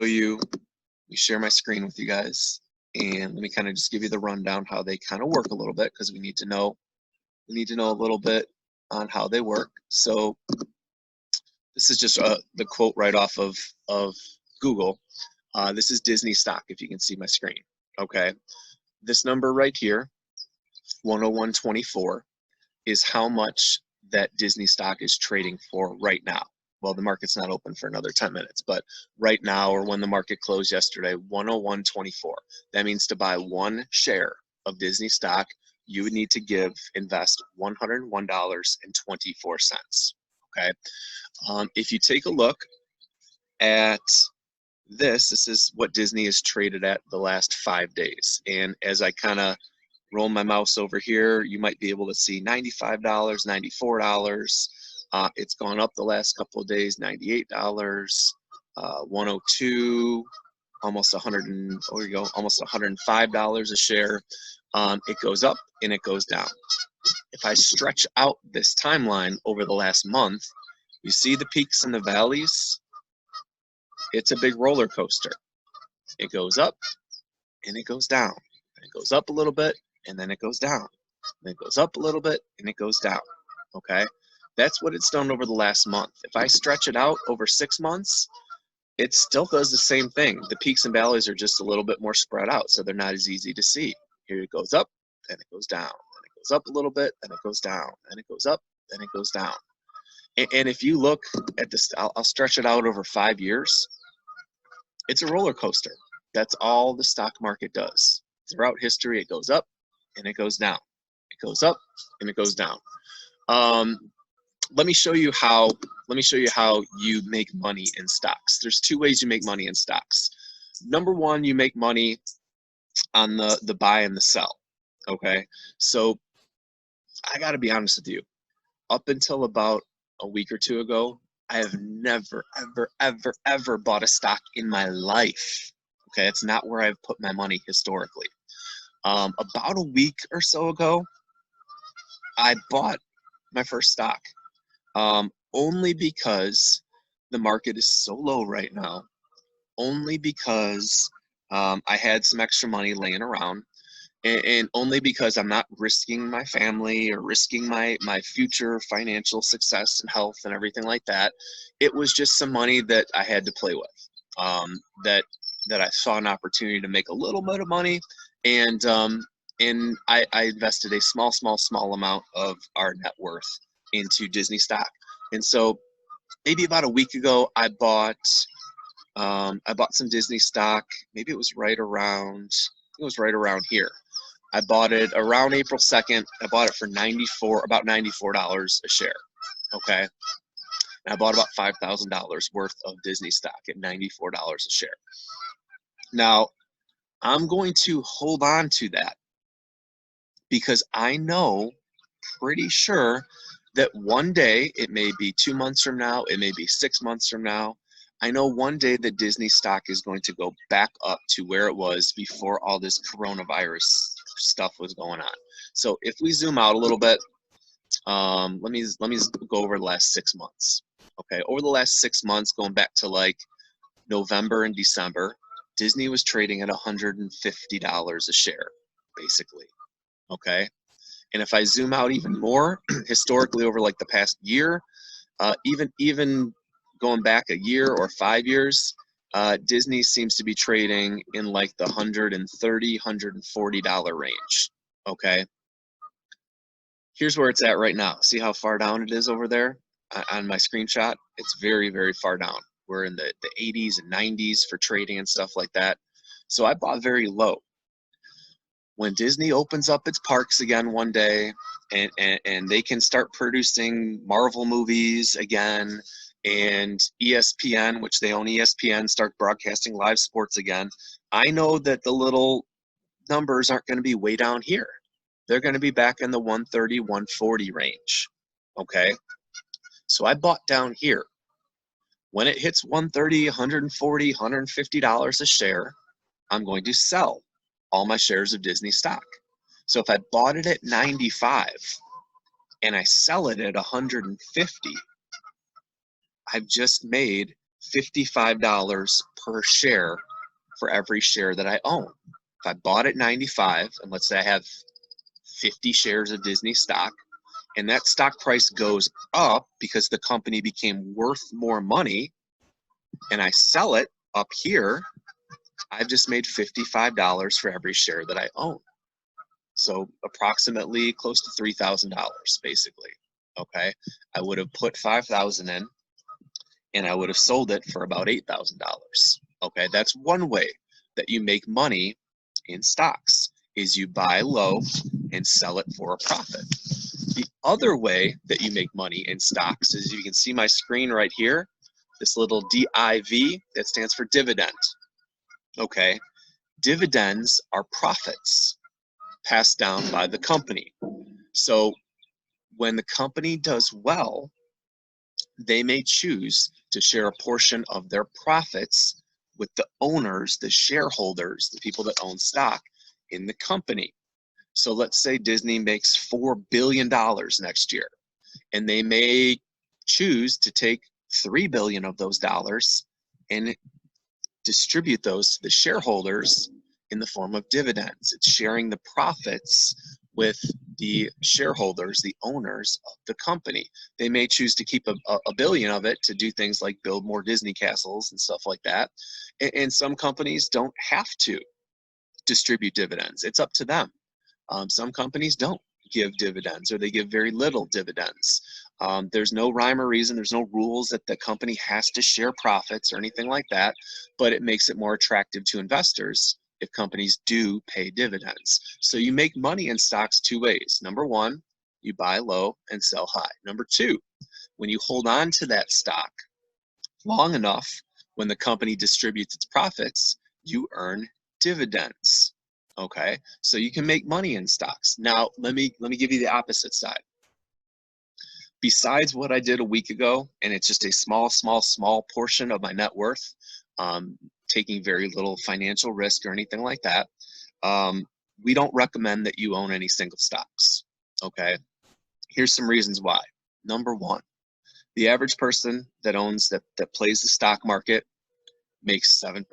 Let me share my screen with you guys, and let me kind of just give you the rundown how they kind of work a little bit, because we need to know a little bit on how they work. So this is just the quote right off of Google. This is Disney stock, if you can see my screen. Okay, this number right here, 101.24, is how much that Disney stock is trading for right now. Well, the market's not open for another 10 minutes, but right now, or when the market closed yesterday, 101.24. That means to buy one share of Disney stock, you would need to invest $101.24. Okay. If you take a look at this is what Disney has traded at the last 5 days. And as I kind of roll my mouse over here, you might be able to see $95, $94. It's gone up the last couple of days, $98, 102, almost 100, and oh, you go, almost $105 a share. It goes up and it goes down. If I stretch out this timeline over the last month, you see the peaks and the valleys. It's a big roller coaster. It goes up and it goes down. It goes up a little bit and then it goes down. And it goes up a little bit and it goes down. Okay, that's what it's done over the last month. If I stretch it out over 6 months, it still does the same thing. The peaks and valleys are just a little bit more spread out, so they're not as easy to see. Here it goes up, then it goes down, then it goes up a little bit, then it goes down, then it goes up, then it goes down. And if you look at this, I'll stretch it out over 5 years. It's a roller coaster. That's all the stock market does. Throughout history, it goes up and it goes down. It goes up and it goes down. Let me show you how you make money in stocks. There's 2 ways you make money in stocks. Number one, you make money on the buy and the sell. Okay, so I got to be honest with you. Up until about a week or 2 ago, I have never, ever bought a stock in my life. Okay, it's not where I've put my money historically. About a week or so ago, I bought my first stock, only because the market is so low right now, only because I had some extra money laying around, and only because I'm not risking my family or risking my future financial success and health and everything like that. It was just some money that I had to play with, that I saw an opportunity to make a little bit of money, and I invested a small amount of our net worth into Disney stock. And so maybe about a week ago, I bought some Disney stock. Maybe it was right around here. I bought it around April 2nd. I bought it for about $94 a share. Okay. And I bought about $5,000 worth of Disney stock at $94 a share. Now, I'm going to hold on to that because I know pretty sure that one day, it may be 2 months from now, it may be 6 months from now, I know one day that Disney stock is going to go back up to where it was before all this coronavirus stuff was going on. So if we zoom out a little bit, let me go over the last 6 months. Okay, over the last 6 months, going back to like November and December, Disney was trading at $150 a share, basically. Okay, and if I zoom out even more, historically over like the past year, even going back a year or 5 years, Disney seems to be trading in like the $130, $140 range. Okay. Here's where it's at right now. See how far down it is over there on my screenshot? It's very, very far down. We're in the 80s and 90s for trading and stuff like that. So I bought very low. When Disney opens up its parks again one day, and they can start producing Marvel movies again, and ESPN, which they own ESPN, start broadcasting live sports again, I know that the little numbers aren't going to be way down here. They're going to be back in the 130, 140 range. Okay, so I bought down here. When it hits 130, 140, $150 a share, I'm going to sell all my shares of Disney stock. So if I bought it at 95 and I sell it at 150, I've just made $55 per share for every share that I own. If I bought at 95, and let's say I have 50 shares of Disney stock, and that stock price goes up because the company became worth more money, and I sell it up here, I've just made $55 for every share that I own. So approximately close to $3,000, basically. Okay, I would have put 5,000 in, and I would have sold it for about $8,000. Okay, that's one way that you make money in stocks, is you buy low and sell it for a profit. The other way that you make money in stocks is, you can see my screen right here, this little DIV, that stands for dividend. Okay, dividends are profits passed down by the company. So when the company does well, they may choose to share a portion of their profits with the owners, the shareholders, the people that own stock in the company. So let's say Disney makes $4 billion next year, and they may choose to take $3 billion of those dollars and distribute those to the shareholders in the form of dividends. It's sharing the profits with the shareholders, the owners of the company. They may choose to keep a billion of it to do things like build more Disney castles and stuff like that. And some companies don't have to distribute dividends. It's up to them. Some companies don't give dividends, or they give very little dividends. There's no rhyme or reason. There's no rules that the company has to share profits or anything like that, but it makes it more attractive to investors if companies do pay dividends. So you make money in stocks two ways. Number one, you buy low and sell high. Number two, when you hold on to that stock long enough, when the company distributes its profits, you earn dividends. Okay, so you can make money in stocks. Now, let me give you the opposite side. Besides what I did a week ago, and it's just a small portion of my net worth, taking very little financial risk or anything like that, we don't recommend that you own any single stocks. Okay, here's some reasons why. Number one, the average person that plays the stock market makes 7%.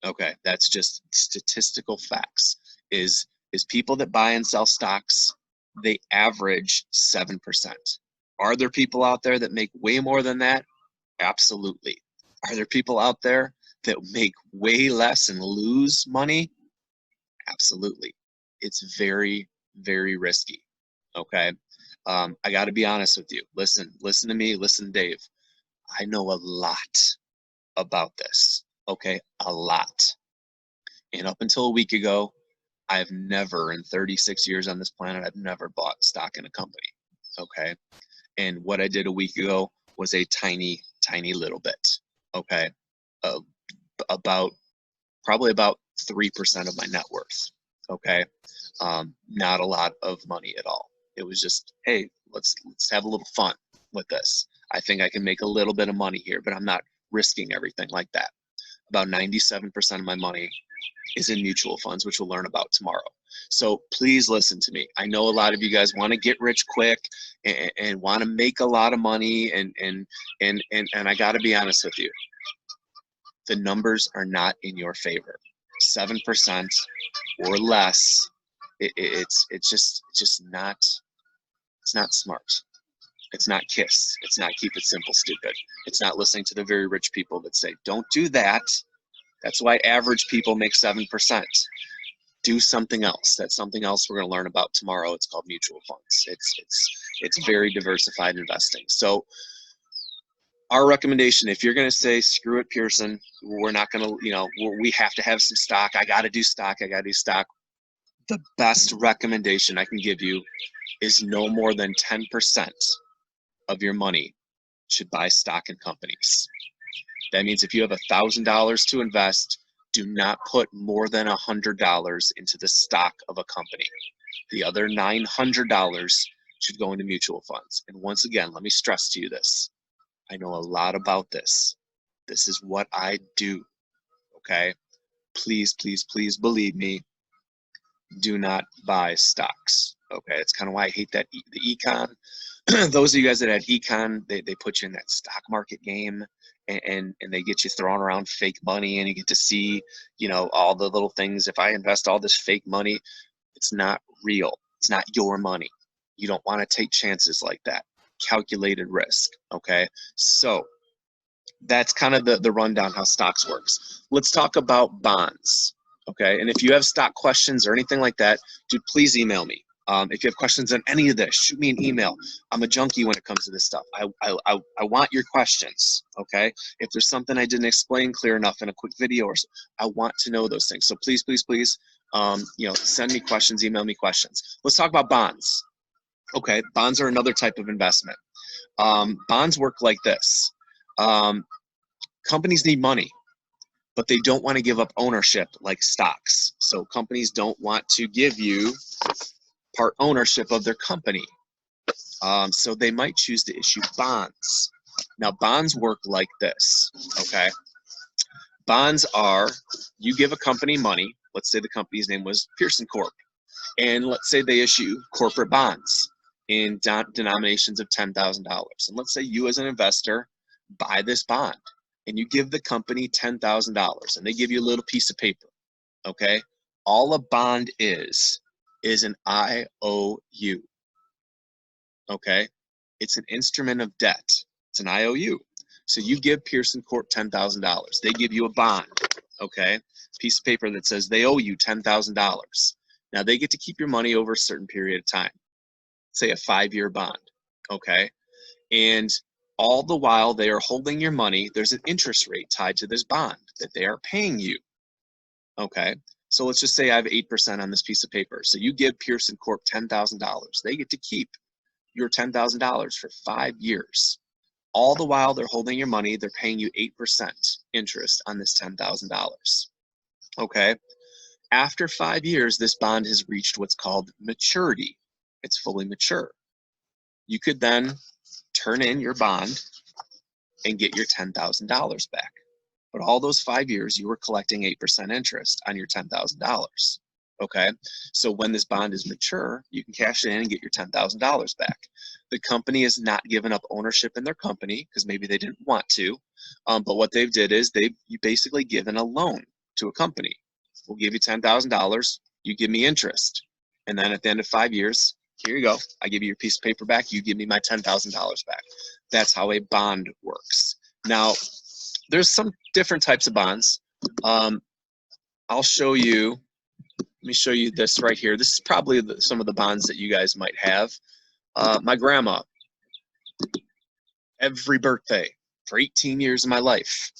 Okay, that's just statistical facts. Is people that buy and sell stocks, they average 7%. Are there people out there that make way more than that? Absolutely. Are there people out there that make way less and lose money? Absolutely. It's very, very risky. Okay, I got to be honest with you. Listen to me. Listen, Dave. I know a lot about this. Okay, a lot. And up until a week ago, I've never, in 36 years on this planet, I've never bought stock in a company. Okay, and what I did a week ago was a tiny little bit. Okay, probably about 3% of my net worth. Okay, not a lot of money at all. It was just, hey, let's have a little fun with this. I think I can make a little bit of money here, but I'm not risking everything like that. About 97% of my money is in mutual funds, which we'll learn about tomorrow. So please listen to me. I know a lot of you guys want to get rich quick and want to make a lot of money, and I got to be honest with you. The numbers are not in your favor. 7% or less. It's just not. It's not smart. It's not KISS. It's not keep it simple, stupid. It's not listening to the very rich people that say, don't do that. That's why average people make 7%. Do something else. That's something else we're going to learn about tomorrow. It's called mutual funds. It's very diversified investing. So our recommendation, if you're going to say, screw it, Pearson, we're not going to, we have to have some stock. I got to do stock. The best recommendation I can give you is no more than 10% of your money should buy stock in companies. That means if you have $1,000 to invest, do not put more than $100 into the stock of a company. The other $900 should go into mutual funds. And once again, let me stress to you this. I know a lot about this. This is what I do, okay? Please, please, please believe me. Do not buy stocks, okay? It's kind of why I hate that the econ. Those of you guys that had econ, they put you in that stock market game, and they get you throwing around fake money, and you get to see, you know, all the little things. If I invest all this fake money, it's not real. It's not your money. You don't want to take chances like that. Calculated risk. Okay. So that's kind of the rundown how stocks works. Let's talk about bonds. Okay. And if you have stock questions or anything like that, dude, please email me. If you have questions on any of this, shoot me an email. I'm a junkie when it comes to this stuff. I want your questions. Okay. If there's something I didn't explain clear enough in a quick video, or so, I want to know those things. So please, please, please, you know, send me questions, email me questions. Let's talk about bonds. Okay. Bonds are another type of investment. Bonds work like this. Companies need money, but they don't want to give up ownership like stocks. So companies don't want to give you part ownership of their company. So they might choose to issue bonds. Now, bonds work like this, okay? Bonds are, you give a company money. Let's say the company's name was Pearson Corp. And let's say they issue corporate bonds in denominations of $10,000. And let's say you as an investor buy this bond, and you give the company $10,000, and they give you a little piece of paper, okay? All a bond is an IOU, okay? It's an instrument of debt. It's an IOU. So you give Pearson Corp $10,000. They give you a bond, okay? Piece of paper that says they owe you $10,000. Now they get to keep your money over a certain period of time, say a 5-year bond, okay? And all the while they are holding your money, there's an interest rate tied to this bond that they are paying you, okay? So let's just say I have 8% on this piece of paper. So you give Pearson Corp $10,000. They get to keep your $10,000 for 5 years. All the while they're holding your money, they're paying you 8% interest on this $10,000, okay? After 5 years, this bond has reached what's called maturity. It's fully mature. You could then turn in your bond and get your $10,000 back. But all those 5 years, you were collecting 8% interest on your $10,000. Okay, so when this bond is mature, you can cash it in and get your $10,000 back. The company is not giving up ownership in their company because maybe they didn't want to, but what they've did is you basically given a loan to a company. We'll give you $10,000, you give me interest, and then at the end of 5 years, here you go. I give you your piece of paper back, you give me my $10,000 back. That's how a bond works. Now, there's some different types of bonds. I'll show you. Let me show you this right here. This is probably some of the bonds that you guys might have. My grandma, every birthday for 18 years of my life,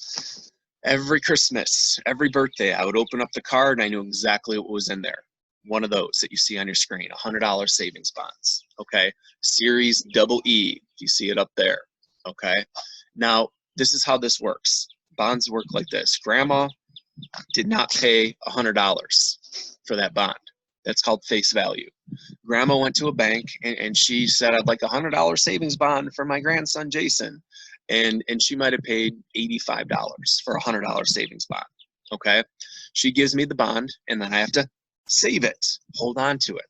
every Christmas, every birthday, I would open up the card and I knew exactly what was in there. One of those that you see on your screen, $100 savings bonds, okay? Series EE, you see it up there, okay? Now, this is how this works. Bonds work like this. Grandma did not pay $100 for that bond. That's called face value. Grandma went to a bank and she said, I'd like a $100 savings bond for my grandson, Jason. And she might have paid $85 for a $100 savings bond, okay? She gives me the bond and then I have to save it, hold on to it.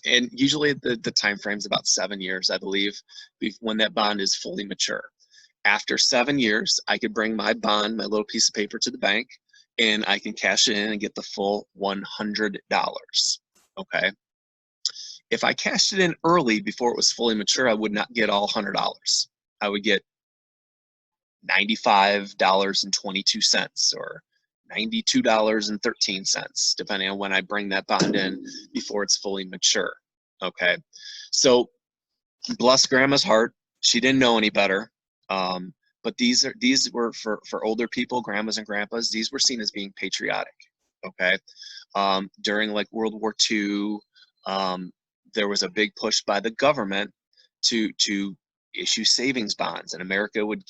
And usually the time frame is about 7 years, I believe, when that bond is fully mature. After 7 years, I could bring my bond, my little piece of paper, to the bank, and I can cash it in and get the full $100, okay? If I cashed it in early before it was fully mature, I would not get all $100. I would get $95.22 or $92.13, depending on when I bring that bond in before it's fully mature, okay? So bless Grandma's heart, she didn't know any better. But these were for older people, grandmas and grandpas. These were seen as being patriotic. Okay, during like World War II, there was a big push by the government to issue savings bonds, and America would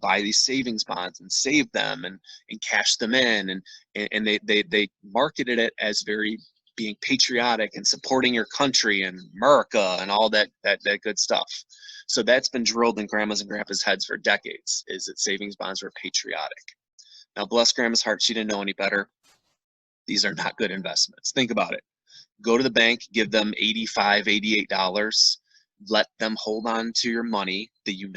buy these savings bonds and save them and cash them in, and they marketed it as very being patriotic and supporting your country and America and all that good stuff. So that's been drilled in grandmas and grandpas' heads for decades, is that savings bonds were patriotic. Now, bless Grandma's heart, she didn't know any better. These are not good investments. Think about it. Go to the bank, give them $85, $88, let them hold on to your money that you